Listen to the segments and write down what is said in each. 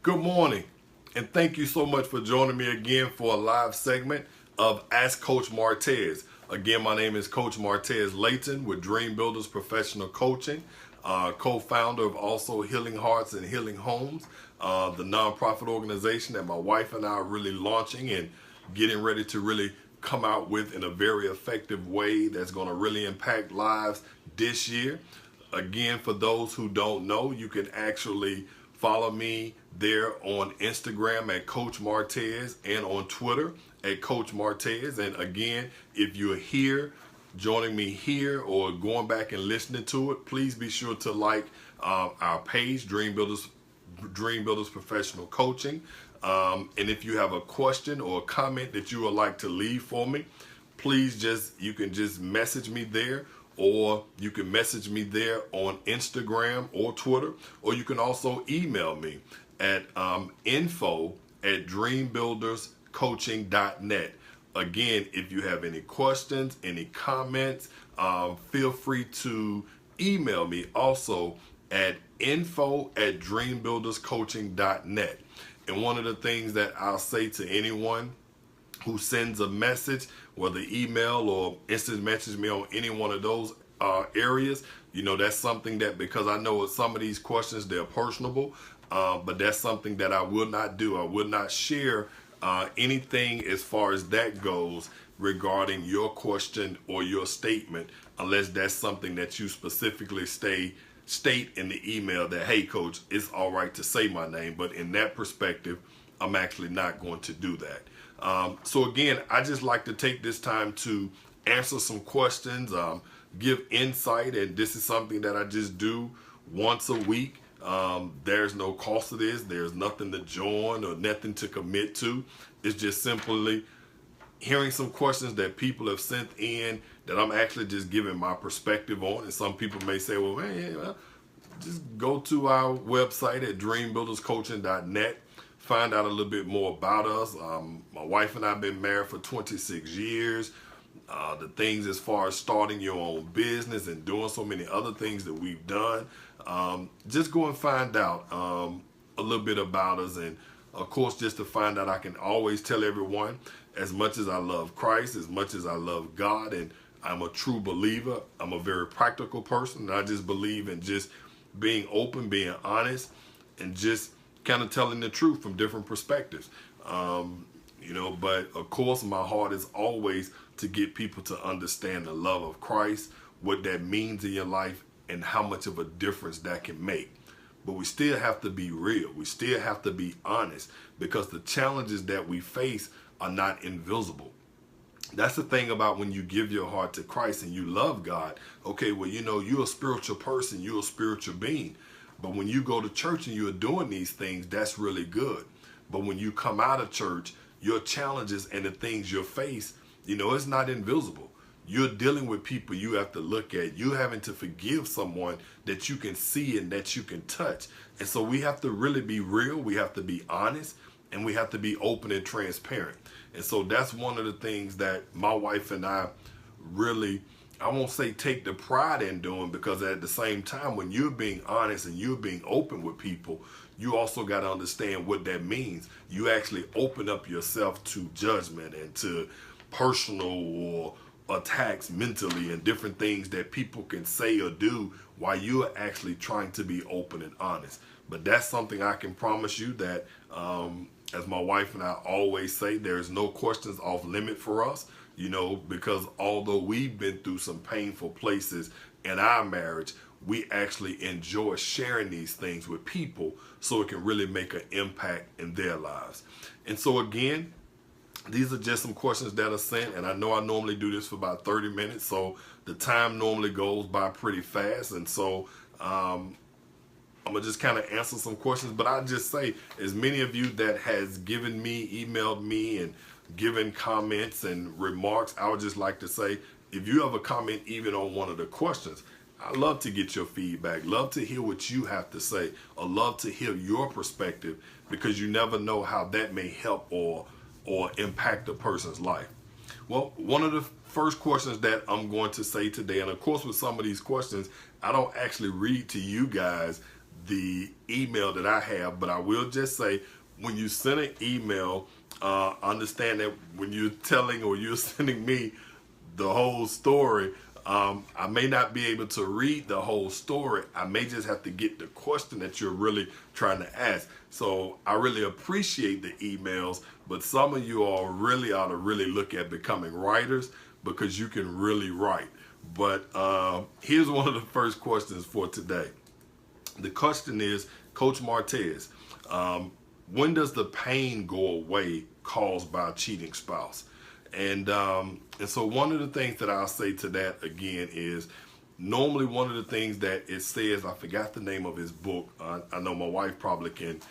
Good morning, and thank you so much for joining me again for a live segment of Ask Coach Martez. Again, my name is Coach Martez Layton with Dream Builders Professional Coaching, co-founder of also Healing Hearts and Healing Homes, the nonprofit organization that my wife and I are really launching and getting ready to really come out with in a very effective way that's going to really impact lives this year. Again, for those who don't know, you can actually follow me there on Instagram at Coach Martez and on Twitter at Coach Martez. And again, if you're here, joining me here or going back and listening to it, please be sure to like our page, Dream Builders Professional Coaching. And if you have a question or a comment that you would like to leave for me, please you can just message me there, or you can message me there on Instagram or Twitter, or you can also email me at info@dreambuilderscoaching.net. Again, if you have any questions, any comments, feel free to email me also at info@dreambuilderscoaching.net. And one of the things that I'll say to anyone who sends a message, whether email or instant message me on any one of those areas, that's something that, because I know with some of these questions, they're personable, but that's something that I will not do. I will not share anything as far as that goes regarding your question or your statement, unless that's something that you specifically state in the email that, hey, coach, it's all right to say my name. But in that perspective, I'm actually not going to do that. So again, I just like to take this time to answer some questions, give insight, and this is something that I just do once a week. There's no cost to this. There's nothing to join or nothing to commit to. It's just simply hearing some questions that people have sent in that I'm actually just giving my perspective on. And some people may say, well, man, just go to our website at dreambuilderscoaching.net. Find out a little bit more about us. My wife and I have been married for 26 years. The things as far as starting your own business and doing so many other things that we've done. Just go and find out a little bit about us. And of course, just to find out, I can always tell everyone, as much as I love Christ, as much as I love God, and I'm a true believer, I'm a very practical person. And I just believe in just being open, being honest, and just kind of telling the truth from different perspectives. But of course, my heart is always to get people to understand the love of Christ, what that means in your life, and how much of a difference that can make. But we still have to be real. We still have to be honest, because the challenges that we face are not invisible. That's the thing about when you give your heart to Christ and you love God. Okay, well, you're a spiritual person, you're a spiritual being. But when you go to church and you're doing these things, that's really good. But when you come out of church, your challenges and the things you face, it's not invisible. You're dealing with people you have to look at. You're having to forgive someone that you can see and that you can touch. And so we have to really be real. We have to be honest, and we have to be open and transparent. And so that's one of the things that my wife and I really, I won't say take the pride in doing, because at the same time, when you're being honest and you're being open with people, you also got to understand what that means. You actually open up yourself to judgment and to personal or attacks mentally and different things that people can say or do while you're actually trying to be open and honest. But that's something I can promise you that, as my wife and I always say, there's no questions off limit for us, because although we've been through some painful places in our marriage, we actually enjoy sharing these things with people so it can really make an impact in their lives. And so again, these are just some questions that are sent, and I know I normally do this for about 30 minutes, so the time normally goes by pretty fast. And so I'm going to just kind of answer some questions, but I'll just say, as many of you that has given me, emailed me, and given comments and remarks, I would just like to say, if you have a comment even on one of the questions, I love to get your feedback, love to hear what you have to say, or love to hear your perspective, because you never know how that may help or impact a person's life. Well, one of the first questions that I'm going to say today, and of course with some of these questions, I don't actually read to you guys the email that I have, but I will just say, when you send an email, understand that when you're telling or you're sending me the whole story, I may not be able to read the whole story. I may just have to get the question that you're really trying to ask. So I really appreciate the emails, but some of you all really ought to really look at becoming writers, because you can really write. But here's one of the first questions for today. The question is, Coach Martez, when does the pain go away caused by a cheating spouse? And so one of the things that I'll say to that again is, normally one of the things that it says, I forgot the name of his book. I know my wife probably can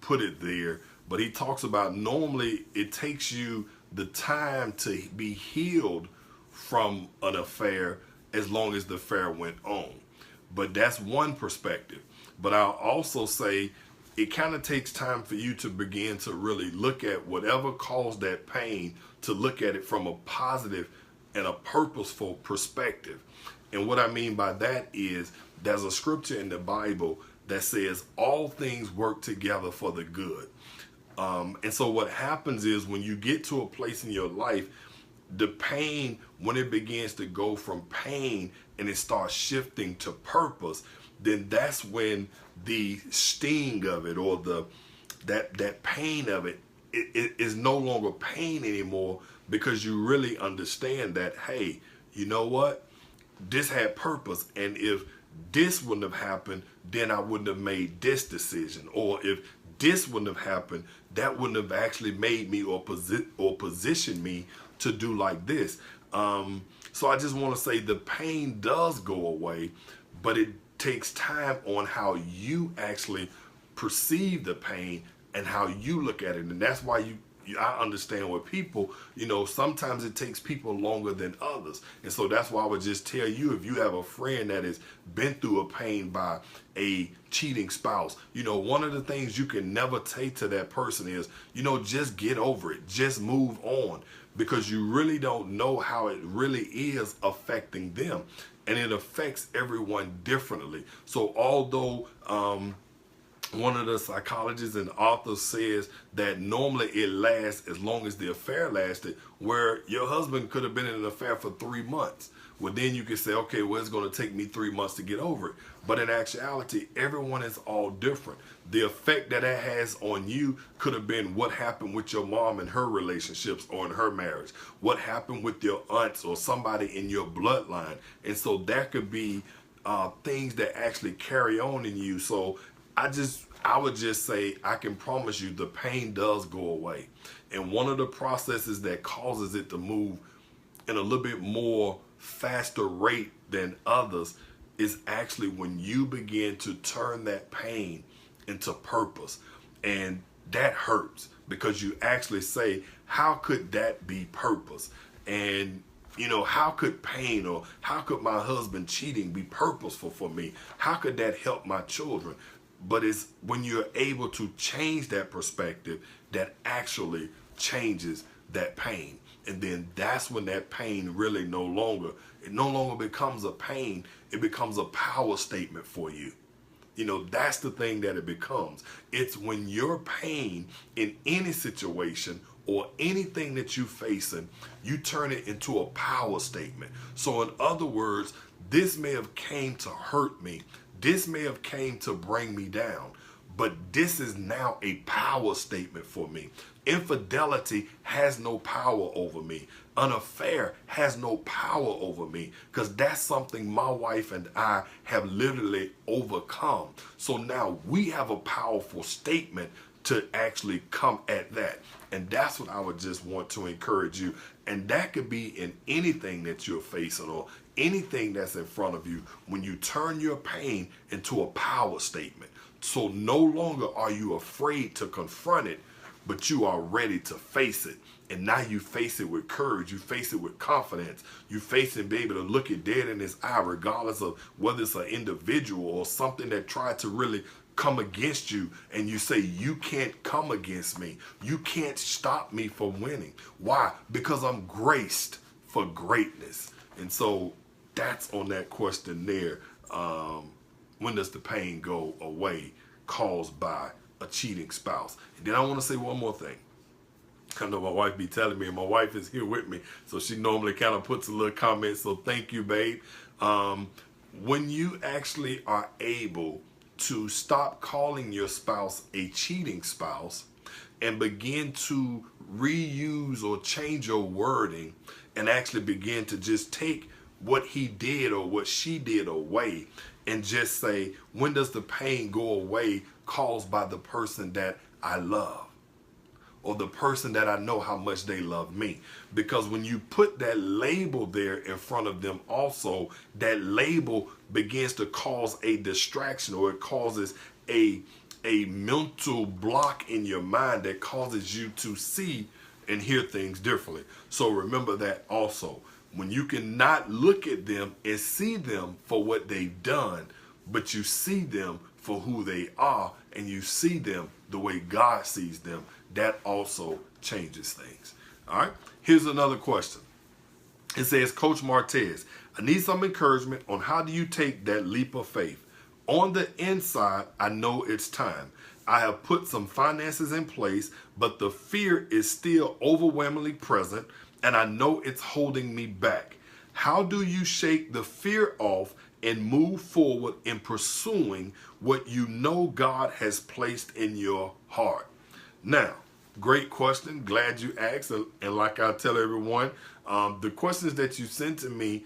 put it there, but he talks about normally it takes you the time to be healed from an affair as long as the affair went on. But that's one perspective. But I'll also say it kind of takes time for you to begin to really look at whatever caused that pain, to look at it from a positive and a purposeful perspective. And what I mean by that is, there's a scripture in the Bible that says all things work together for the good. And so what happens is, when you get to a place in your life, the pain, when it begins to go from pain and it starts shifting to purpose, then that's when the sting of it, or that pain of it is no longer pain anymore, because you really understand that, hey, you know what? This had purpose, and if this wouldn't have happened, then I wouldn't have made this decision. Or if this wouldn't have happened, that wouldn't have actually made me or positioned me to do like this. So I just want to say the pain does go away, but it takes time on how you actually perceive the pain and how you look at it. And that's why I understand with people, sometimes it takes people longer than others. And so that's why I would just tell you, if you have a friend that has been through a pain by a cheating spouse, one of the things you can never say to that person is, just get over it, just move on, because you really don't know how it really is affecting them. And it affects everyone differently. So although one of the psychologists and authors says that normally it lasts as long as the affair lasted, where your husband could have been in an affair for 3 months. Well, then you could say, okay, well, it's going to take me 3 months to get over it. But in actuality, everyone is all different. The effect that it has on you could have been what happened with your mom and her relationships, or in her marriage, what happened with your aunts or somebody in your bloodline. And so that could be things that actually carry on in you. So I would just say, I can promise you the pain does go away. And one of the processes that causes it to move in a little bit more faster rate than others is actually when you begin to turn that pain into purpose. And that hurts, because you actually say, how could that be purpose? And how could pain, or how could my husband cheating be purposeful for me? How could that help my children? But it's when you're able to change that perspective that actually changes that pain. And then that's when that pain really no longer becomes a pain. It becomes a power statement for you. That's the thing that it becomes. It's when your pain in any situation or anything that you're facing, you turn it into a power statement. So in other words, this may have came to hurt me. This may have came to bring me down, but this is now a power statement for me. Infidelity has no power over me. An affair has no power over me, because that's something my wife and I have literally overcome. So now we have a powerful statement to actually come at that. And that's what I would just want to encourage you. And that could be in anything that you're facing, or anything that's in front of you, when you turn your pain into a power statement. So no longer are you afraid to confront it, but you are ready to face it. And now you face it with courage. You face it with confidence. You face it and be able to look it dead in its eye, regardless of whether it's an individual or something that tried to really come against you. And you say, you can't come against me. You can't stop me from winning. Why? Because I'm graced for greatness. And so that's on that question there. when does the pain go away caused by a cheating spouse? And then I want to say one more thing. I know my wife be telling me, and my wife is here with me, so she normally kind of puts a little comment, so thank you, babe. When you actually are able to stop calling your spouse a cheating spouse and begin to reuse or change your wording and actually begin to just take what he did or what she did away and just say, when does the pain go away caused by the person that I love? Or the person that I know how much they love me. Because when you put that label there in front of them also, that label begins to cause a distraction, or it causes a mental block in your mind that causes you to see and hear things differently. So remember that also. When you cannot look at them and see them for what they've done, but you see them for who they are, and you see them the way God sees them, that also changes things. All right, here's another question. It says, Coach Martez, I need some encouragement on how do you take that leap of faith. On the inside, I know it's time. I have put some finances in place, but the fear is still overwhelmingly present, and I know it's holding me back. How do you shake the fear off and move forward in pursuing what you know God has placed in your heart? Now, great question. Glad you asked. And like I tell everyone, the questions that you send to me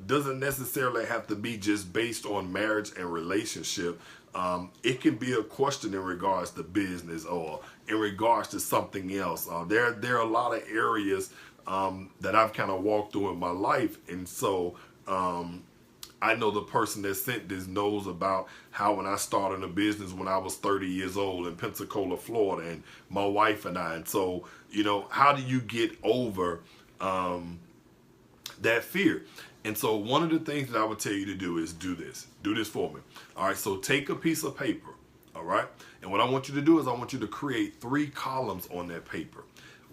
doesn't necessarily have to be just based on marriage and relationship. It can be a question in regards to business or in regards to something else. There are a lot of areas that I've kind of walked through in my life. And so I know the person that sent this knows about how when I started a business when I was 30 years old in Pensacola, Florida, and my wife and I. And so, you know, how do you get over that fear? And so one of the things that I would tell you to do is do this. Do this for me. All right, so take a piece of paper, all right? And what I want you to do is I want you to create 3 columns on that paper.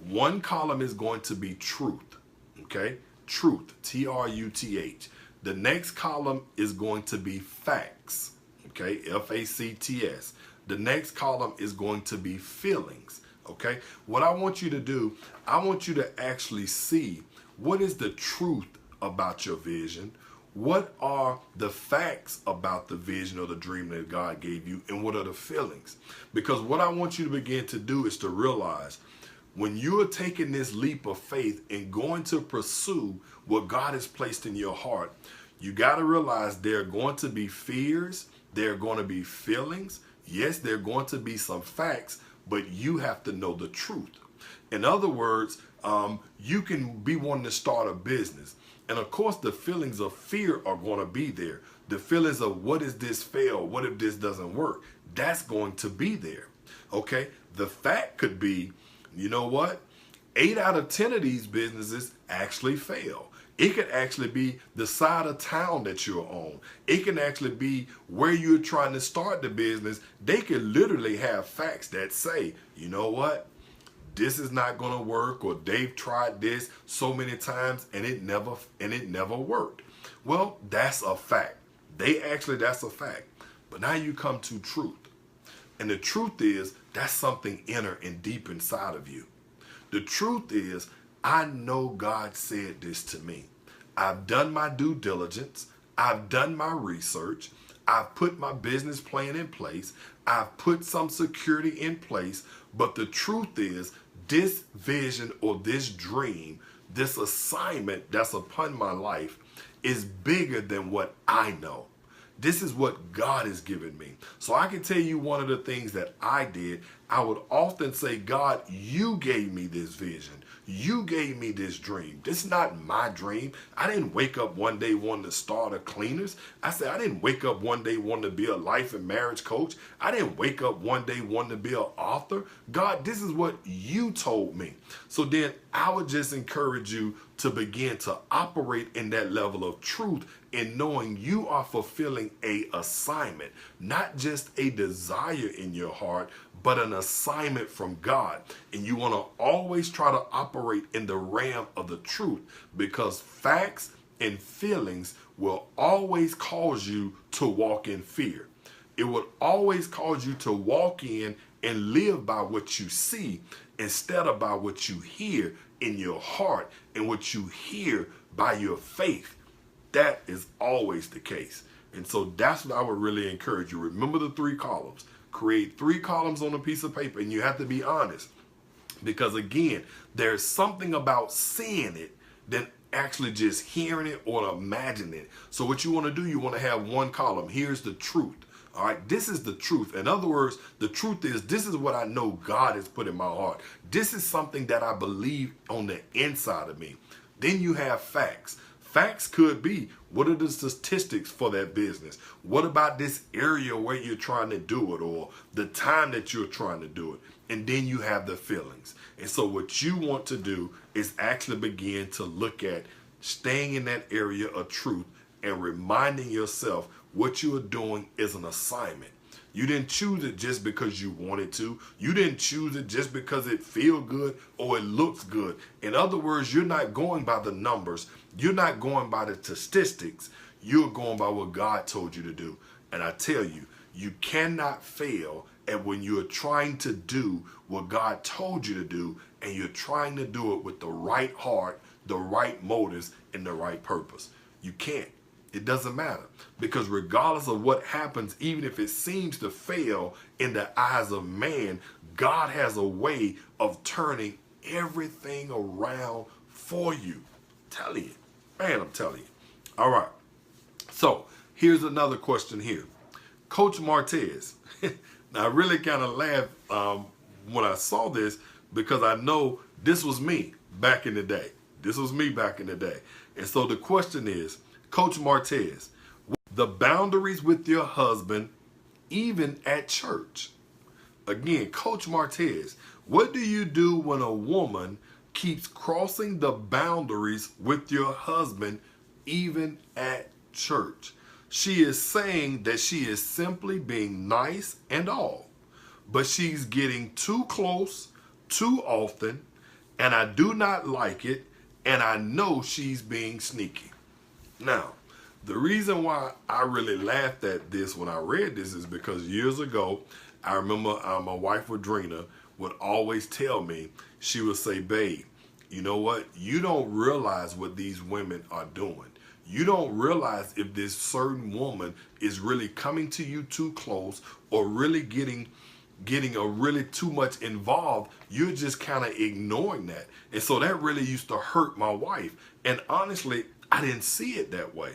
One column is going to be truth, okay? Truth, Truth. The next column is going to be facts, okay? Facts. The next column is going to be feelings, okay? What I want you to do, I want you to actually see what is the truth about your vision, what are the facts about the vision or the dream that God gave you, and what are the feelings? Because what I want you to begin to do is to realize when you are taking this leap of faith and going to pursue what God has placed in your heart, you got to realize there are going to be fears, there are going to be feelings, yes, there are going to be some facts, but you have to know the truth. In other words, you can be wanting to start a business, and of course the feelings of fear are going to be there. The feelings of what if this fail, what if this doesn't work, that's going to be there, okay? The fact could be, you know what? 8 out of 10 of these businesses actually fail. It could actually be the side of town that you're on. It can actually be where you're trying to start the business. They could literally have facts that say, you know what? This is not going to work, or they've tried this so many times and it never worked. Well, that's a fact. That's a fact. But now you come to truth. And the truth is, that's something inner and deep inside of you. The truth is, I know God said this to me. I've done my due diligence. I've done my research. I've put my business plan in place. I've put some security in place. But the truth is, this vision or this dream, this assignment that's upon my life is bigger than what I know. This is what God has given me. So I can tell you one of the things that I did. I would often say, God, you gave me this vision. You gave me this dream. This is not my dream. I didn't wake up one day wanting to start a cleaners. I said, I didn't wake up one day wanting to be a life and marriage coach. I didn't wake up one day wanting to be an author. God, this is what you told me. So then I would just encourage you to begin to operate in that level of truth in knowing you are fulfilling a assignment, not just a desire in your heart, but an assignment from God. And you want to always try to operate in the realm of the truth, because facts and feelings will always cause you to walk in fear. It would always cause you to walk in and live by what you see instead of by what you hear in your heart and what you hear by your faith. That is always the case. And so that's what I would really encourage you. Remember the 3 columns. Create 3 columns on a piece of paper, and you have to be honest. Because again, there's something about seeing it than actually just hearing it or imagining it. So what you want to do, you want to have 1 column. Here's the truth. All right, this is the truth. In other words, the truth is, this is what I know God has put in my heart. This is something that I believe on the inside of me. Then you have facts. Facts could be, what are the statistics for that business? What about this area where you're trying to do it, or the time that you're trying to do it? And then you have the feelings. And so what you want to do is actually begin to look at staying in that area of truth and reminding yourself what you are doing is an assignment. You didn't choose it just because you wanted to. You didn't choose it just because it feels good or it looks good. In other words, you're not going by the numbers. You're not going by the statistics. You're going by what God told you to do. And I tell you, you cannot fail at when you're trying to do what God told you to do, and you're trying to do it with the right heart, the right motives, and the right purpose. You can't. It doesn't matter, because regardless of what happens, even if it seems to fail in the eyes of man, God has a way of turning everything around for you. I'm telling you, man, I'm telling you. All right. So here's another question here. Coach Martez. Now, I really kind of laughed when I saw this, because I know this was me back in the day. This was me back in the day. And so the question is, Coach Martez, the boundaries with your husband, even at church. Again, Coach Martez, what do you do when a woman keeps crossing the boundaries with your husband, even at church? She is saying that she is simply being nice and all, but she's getting too close too often, and I do not like it, and I know she's being sneaky. Now, the reason why I really laughed at this when I read this is because years ago, I remember my wife, Adrena, would always tell me, she would say, babe, you know what? You don't realize what these women are doing. You don't realize if this certain woman is really coming to you too close, or really getting a really too much involved. You're just kind of ignoring that. And so that really used to hurt my wife. And honestly, I didn't see it that way.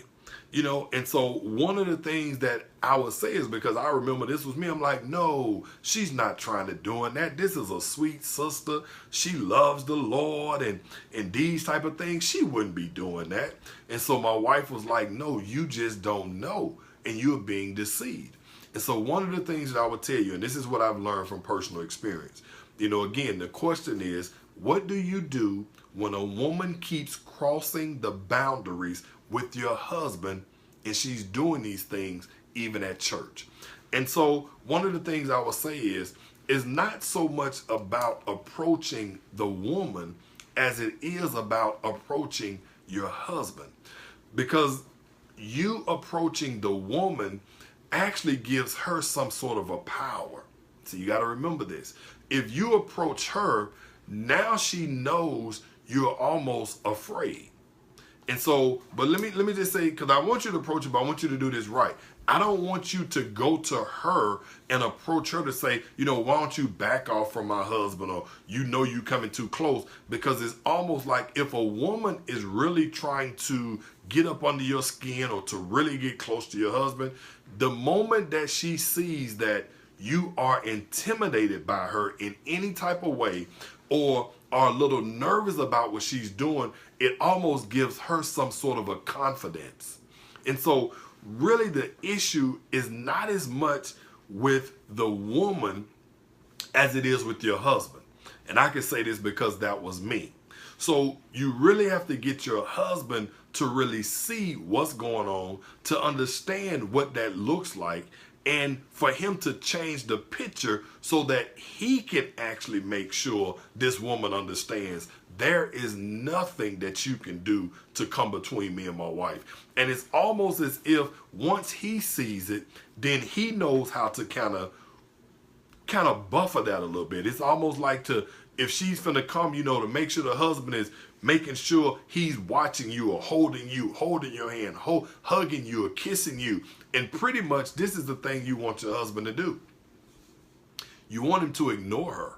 And so one of the things that I would say is, because I remember this was me, I'm like, no, she's not trying to do that. This is a sweet sister. She loves the Lord and these type of things. She wouldn't be doing that. And so my wife was like, no, you just don't know, and you're being deceived. And so one of the things that I would tell you, and this is what I've learned from personal experience, again, the question is, what do you do when a woman keeps crossing the boundaries with your husband, and she's doing these things even at church? And so one of the things I would say is not so much about approaching the woman as it is about approaching your husband. Because you approaching the woman actually gives her some sort of a power. So you got to remember this. If you approach her, now she knows you're almost afraid. And so, but let me just say, because I want you to approach her, but I want you to do this right. I don't want you to go to her and approach her to say, why don't you back off from my husband, or you coming too close, because it's almost like if a woman is really trying to get up under your skin or to really get close to your husband, the moment that she sees that you are intimidated by her in any type of way, or are a little nervous about what she's doing, it almost gives her some sort of a confidence. And so really the issue is not as much with the woman as it is with your husband. And I can say this because that was me. So you really have to get your husband to really see what's going on, to understand what that looks like, and for him to change the picture so that he can actually make sure this woman understands there is nothing that you can do to come between me and my wife. And it's almost as if once he sees it, then he knows how to kind of buffer that a little bit. It's almost like if she's finna come, to make sure the husband is making sure he's watching you or holding your hand, hugging you or kissing you. And pretty much this is the thing you want your husband to do. You want him to ignore her.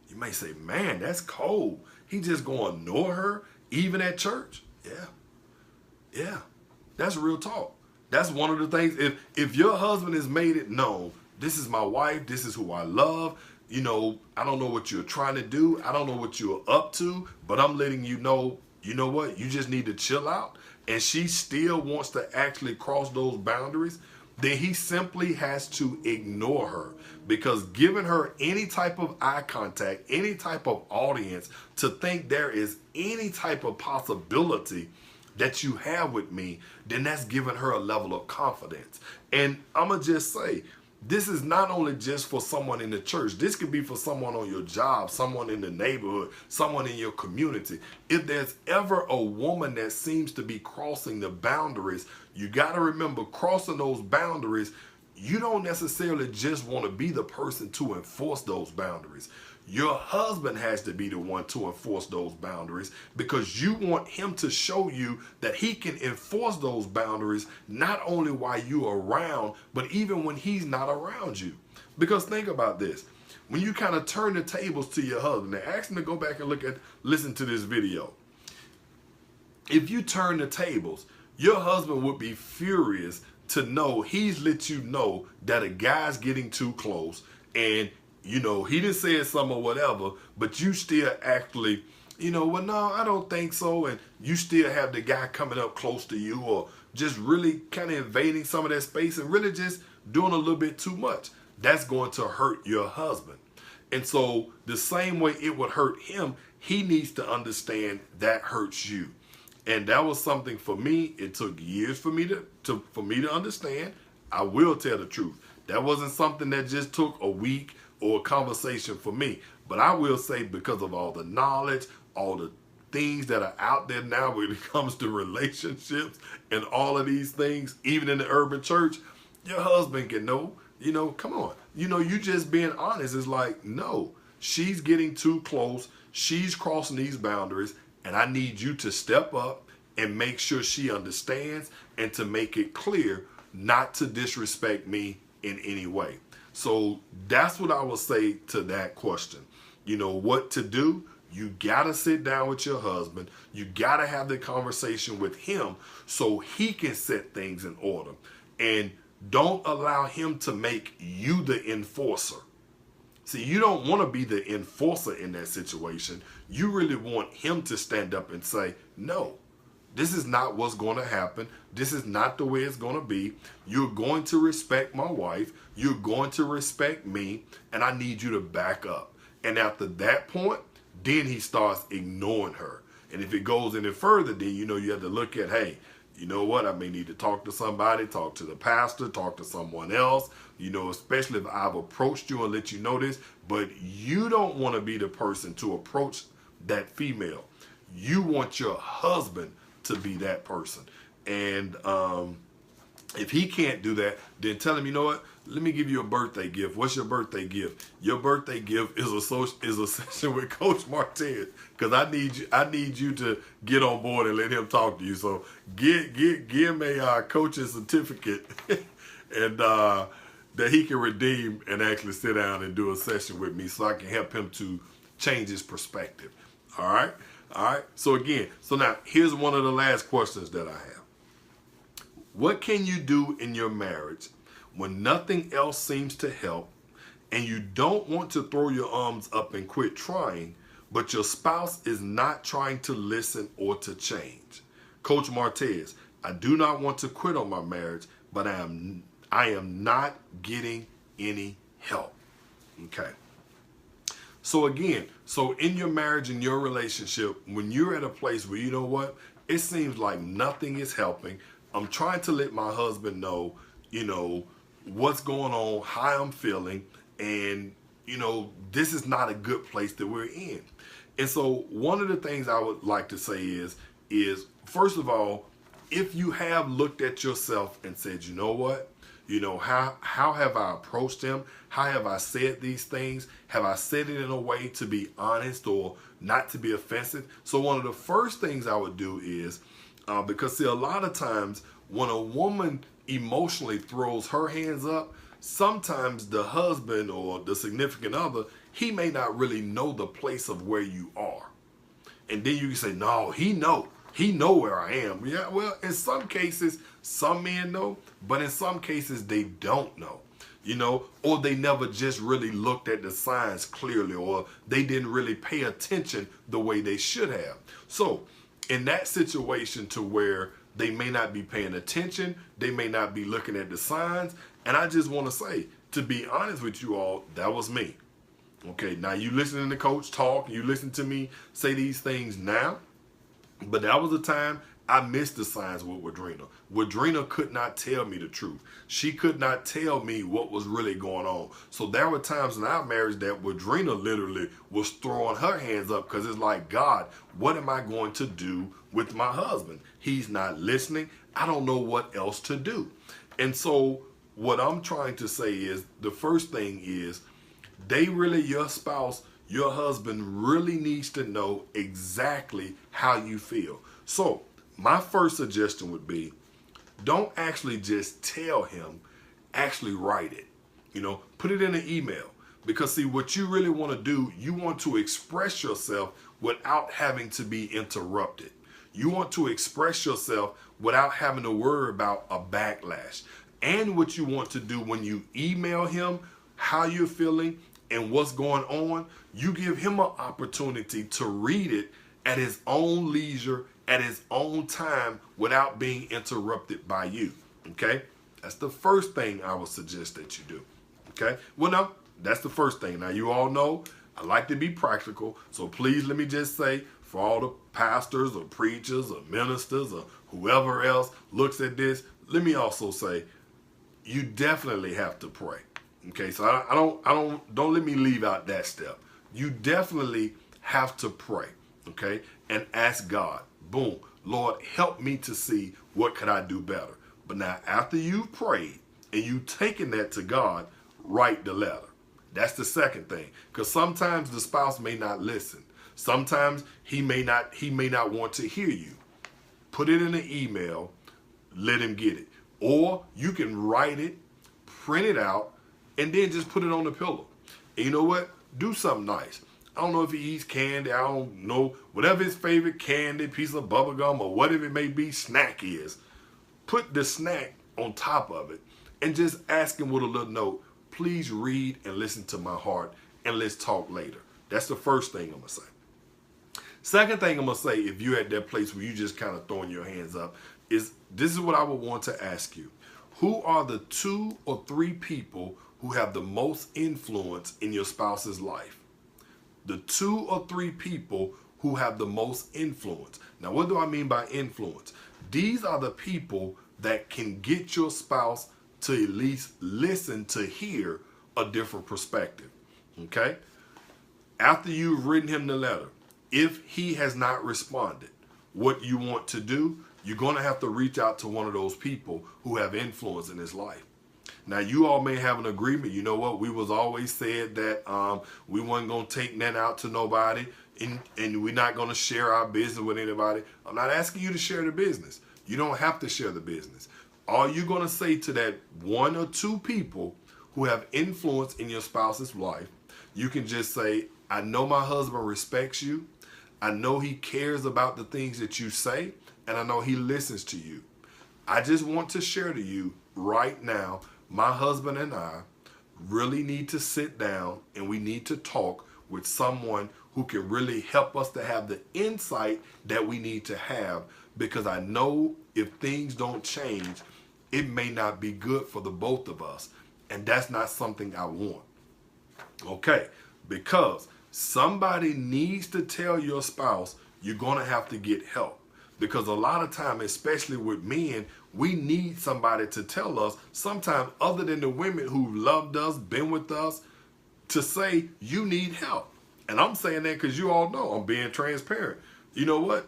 You may say, man, that's cold. He just gonna ignore her even at church? Yeah. That's real talk. That's one of the things. If your husband has made it known, this is my wife, this is who I love, I don't know what you're trying to do, I don't know what you're up to, but I'm letting you know what, you just need to chill out, and she still wants to actually cross those boundaries, then he simply has to ignore her. Because giving her any type of eye contact, any type of audience to think there is any type of possibility that you have with me, then that's giving her a level of confidence. And I'm going to just say, this is not only just for someone in the church. This could be for someone on your job, someone in the neighborhood, someone in your community. If there's ever a woman that seems to be crossing the boundaries, you got to remember, crossing those boundaries, you don't necessarily just want to be the person to enforce those boundaries. Your husband has to be the one to enforce those boundaries, because you want him to show you that he can enforce those boundaries not only while you're around, but even when he's not around you. Because think about this. When you kind of turn the tables to your husband and ask him to go back and listen to this video. If you turn the tables, your husband would be furious to know he's let you know that a guy's getting too close, and he didn't say something or whatever, but you still actually, well, no, I don't think so. And you still have the guy coming up close to you, or just really kind of invading some of that space and really just doing a little bit too much. That's going to hurt your husband. And so the same way it would hurt him, he needs to understand that hurts you. And that was something for me. It took years for me to understand. I will tell the truth. That wasn't something that just took a week or a conversation for me. But I will say, because of all the knowledge, all the things that are out there now when it comes to relationships and all of these things, even in the urban church, your husband can know, come on. You just being honest is like, no, she's getting too close. She's crossing these boundaries, and I need you to step up and make sure she understands, and to make it clear not to disrespect me in any way. So that's what I would say to that question. What to do? You got to sit down with your husband. You got to have the conversation with him so he can set things in order. And don't allow him to make you the enforcer. See, you don't want to be the enforcer in that situation. You really want him to stand up and say, no, this is not what's going to happen. This is not the way it's going to be. You're going to respect my wife. You're going to respect me. And I need you to back up. And after that point, then he starts ignoring her. And if it goes any further, then you have to look at, hey, you know what? I may need to talk to somebody, talk to the pastor, talk to someone else, especially if I've approached you and let you know this. But you don't want to be the person to approach that female. You want your husband to be that person. And if he can't do that, then tell him, you know what? Let me give you a birthday gift. What's your birthday gift? Your birthday gift is a session with Coach Martez, because I need you to get on board and let him talk to you. So give him a coaching certificate and that he can redeem and actually sit down and do a session with me, so I can help him to change his perspective. All right. So now here's one of the last questions that I have. What can you do in your marriage when nothing else seems to help, and you don't want to throw your arms up and quit trying, but your spouse is not trying to listen or to change? Coach Martez, I do not want to quit on my marriage, but I am not getting any help. Okay. So in your marriage, in your relationship, when you're at a place where you know what, it seems like nothing is helping. I'm trying to let my husband know, what's going on, how I'm feeling, and this is not a good place that we're in. And so one of the things I would like to say is first of all, if you have looked at yourself and said, you know what, how have I approached him? How have I said these things? Have I said it in a way to be honest or not to be offensive? So one of the first things I would do is, because see, a lot of times when a woman emotionally throws her hands up, sometimes the husband or the significant other, he may not really know the place of where you are. And then you can say, no, he know where I am. Yeah, well, in some cases, some men know, but in some cases they don't know, or they never just really looked at the signs clearly, or they didn't really pay attention the way they should have. So in that situation to where they may not be paying attention, they may not be looking at the signs, and I just want to say, to be honest with you all, that was me. Okay, now you listening to Coach talk, you listen to me say these things now, but that was a time I missed the signs with Wadrina. Wadrina could not tell me the truth. She could not tell me what was really going on. So there were times in our marriage that Wadrina literally was throwing her hands up because it's like, God, what am I going to do with my husband? He's not listening. I don't know what else to do. And so what I'm trying to say is, the first thing is, your spouse, your husband really needs to know exactly how you feel. So my first suggestion would be, don't actually just tell him, actually write it. Put it in an email. Because see, what you really want to do, you want to express yourself without having to be interrupted. You want to express yourself without having to worry about a backlash. And what you want to do when you email him how you're feeling and what's going on, you give him an opportunity to read it at his own leisure, at his own time, without being interrupted by you. Okay? That's the first thing I would suggest that you do. Okay? Well, no, that's the first thing. Now, you all know I like to be practical, so please let me just say, for all the pastors or preachers or ministers or whoever else looks at this, let me also say, you definitely have to pray. Okay, so don't let me leave out that step. You definitely have to pray, okay, and ask God, boom, Lord, help me to see what could I do better. But now, after you've prayed and you've taken that to God, write the letter. That's the second thing, because sometimes the spouse may not listen. Sometimes he may not want to hear you. Put it in an email, let him get it. Or you can write it, print it out, and then just put it on the pillow. And you know what? Do something nice. I don't know if he eats candy. I don't know. Whatever his favorite candy, piece of bubble gum, or whatever it may be, snack is. Put the snack on top of it and just ask him with a little note, please read and listen to my heart, and let's talk later. That's the first thing I'm going to say. Second thing I'm going to say, if you're at that place where you just kind of throwing your hands up, is this is what I would want to ask you. Who are the 2 or 3 people who have the most influence in your spouse's life? The 2 or 3 people who have the most influence. Now, what do I mean by influence? These are the people that can get your spouse to at least listen to hear a different perspective. Okay? After you've written him the letter, if he has not responded, what you want to do, you're going to have to reach out to one of those people who have influence in his life. Now, you all may have an agreement. You know what? We was always said that we wasn't going to take that out to nobody, and we're not going to share our business with anybody. I'm not asking you to share the business. You don't have to share the business. All you're going to say to that 1 or 2 people who have influence in your spouse's life, you can just say, I know my husband respects you. I know he cares about the things that you say, and I know he listens to you. I just want to share to you right now, my husband and I really need to sit down and we need to talk with someone who can really help us to have the insight that we need to have, because I know if things don't change, it may not be good for the both of us. And that's not something I want. Okay, because somebody needs to tell your spouse you're going to have to get help. Because a lot of time, especially with men, we need somebody to tell us, sometimes other than the women who loved us, been with us, to say, you need help. And I'm saying that because you all know I'm being transparent. You know what?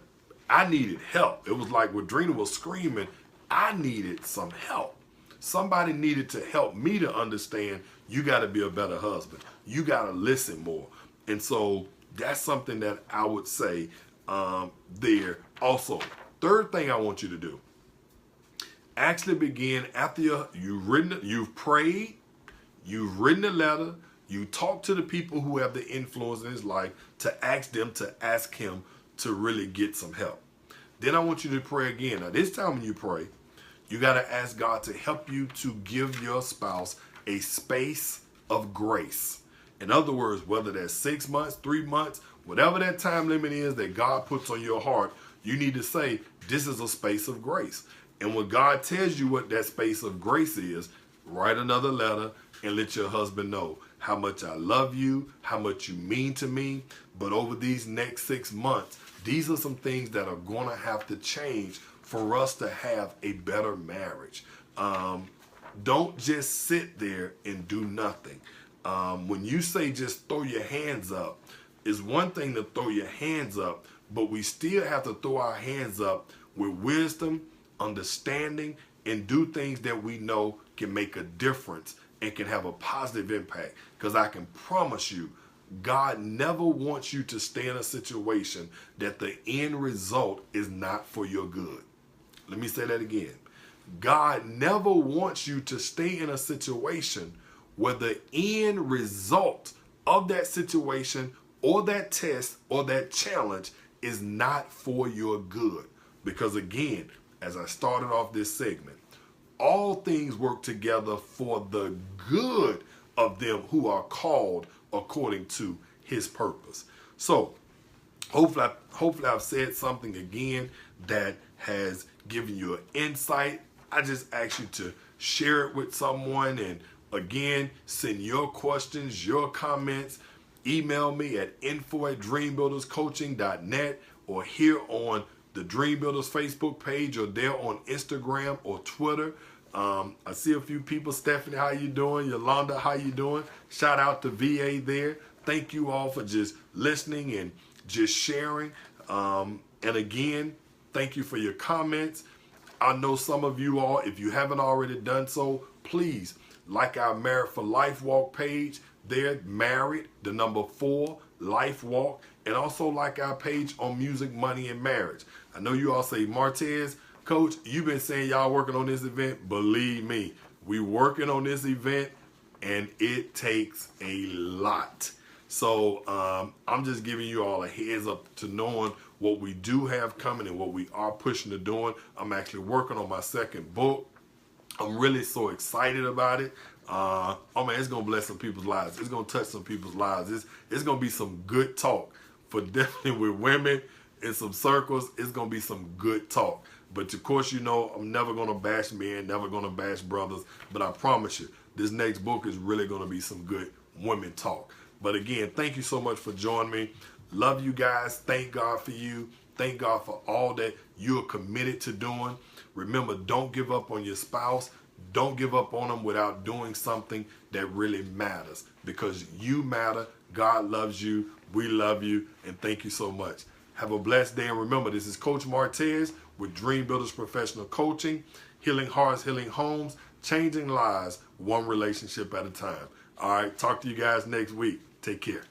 I needed help. It was like when Drina was screaming, I needed some help. Somebody needed to help me to understand you got to be a better husband. You got to listen more. And so that's something that I would say there. Also, third thing I want you to do, actually begin after you've prayed, you've written a letter, you talk to the people who have the influence in his life to ask them to ask him to really get some help. Then I want you to pray again. Now this time when you pray, you got to ask God to help you to give your spouse a space of grace. In other words, whether that's 6 months, 3 months, whatever that time limit is that God puts on your heart, you need to say, this is a space of grace. And when God tells you what that space of grace is, write another letter and let your husband know how much I love you, how much you mean to me. But over these next 6 months, these are some things that are going to have to change for us to have a better marriage. Don't just sit there and do nothing. When you say just throw your hands up, it's one thing to throw your hands up, but we still have to throw our hands up with wisdom, understanding, and do things that we know can make a difference and can have a positive impact. Because I can promise you, God never wants you to stay in a situation that the end result is not for your good. Let me say that again. God never wants you to stay in a situation where the end result of that situation or that test or that challenge is not for your good. Because again, as I started off this segment, all things work together for the good of them who are called according to his purpose. So hopefully I've said something again that has given you an insight. I just ask you to share it with someone, and again, send your questions, your comments. Email me at info@dreambuilderscoaching.net or here on the Dream Builders Facebook page or there on Instagram or Twitter. I see a few people. Stephanie, how you doing? Yolanda, how you doing? Shout out to VA there. Thank you all for just listening and just sharing. And again, thank you for your comments. I know some of you all, if you haven't already done so, please like our Married for Life Walk page. They're married, the number 4, Life Walk, and also like our page on Music, Money, and Marriage. I know you all say, Martez, Coach, you've been saying y'all working on this event. Believe me, we working on this event, and it takes a lot. So I'm just giving you all a heads up to knowing what we do have coming and what we are pushing to doing. I'm actually working on my second book. I'm really so excited about it. Oh man, it's gonna bless some people's lives. It's gonna touch some people's lives. It's gonna be some good talk for definitely with women in some circles. It's gonna be some good talk. But of course, you know, I'm never gonna bash men, never gonna bash brothers. But I promise you, this next book is really gonna be some good women talk. But again, thank you so much for joining me. Love you guys. Thank God for you. Thank God for all that you're committed to doing. Remember, don't give up on your spouse. Don't give up on them without doing something that really matters, because you matter. God loves you. We love you. And thank you so much. Have a blessed day. And remember, this is Coach Martez with Dream Builders Professional Coaching, healing hearts, healing homes, changing lives, one relationship at a time. All right. Talk to you guys next week. Take care.